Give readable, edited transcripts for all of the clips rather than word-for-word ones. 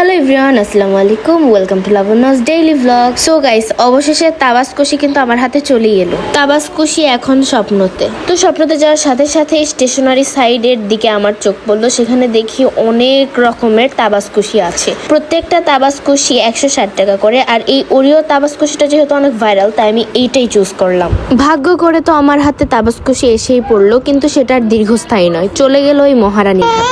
Hello everyone, আসসালামু আলাইকুম। Welcome to Labanya's daily blog. So guys, অবশেষে তাবাস কুশি কিন্তু আমার হাতে চলেই এলো। তাবাস কুশি এখন স্বপ্নতে। তো স্বপ্নতে যাওয়ার সাথে সাথে স্টেশনারি সাইডের দিকে আমার চোখ পড়লো। সেখানে দেখি অনেক রকমের তাবাস কুশি আছে। প্রত্যেকটা তাবাস কুশি 160 টাকা করে। আর এই ওরিও তাবাস কুশিটা যেহেতু অনেক ভাইরাল, তাই আমি এইটাই চুজ করলাম। ভাগ্য করে তো আমার হাতে তাবাস কুশি এসেই পড়লো, কিন্তু সেটা আর দীর্ঘস্থায়ী নয়, চলে গেল ওই মহারানীর হাতে।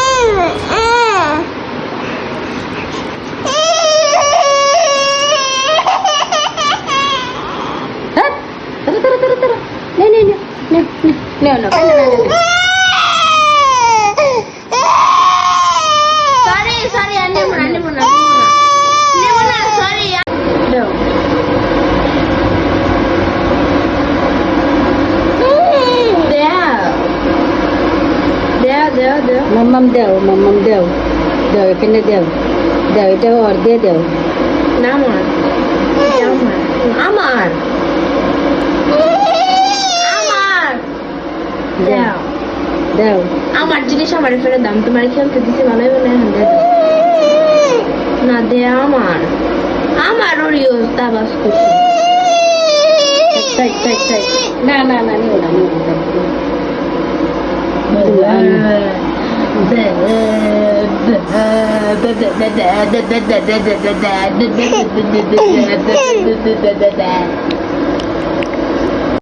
মাম্মাম দেও দেও এখানে দেও এটা ওর দিয়ে দেও না আমার আমার আমার দেও দেও আমার জিনিস আমার ফেরত দাম। তোমার খেলতে দিতে ভালোই বলে এখন দিয়ে দাও। না দে আমার ওরিও তাবাস কুশি। না নিও না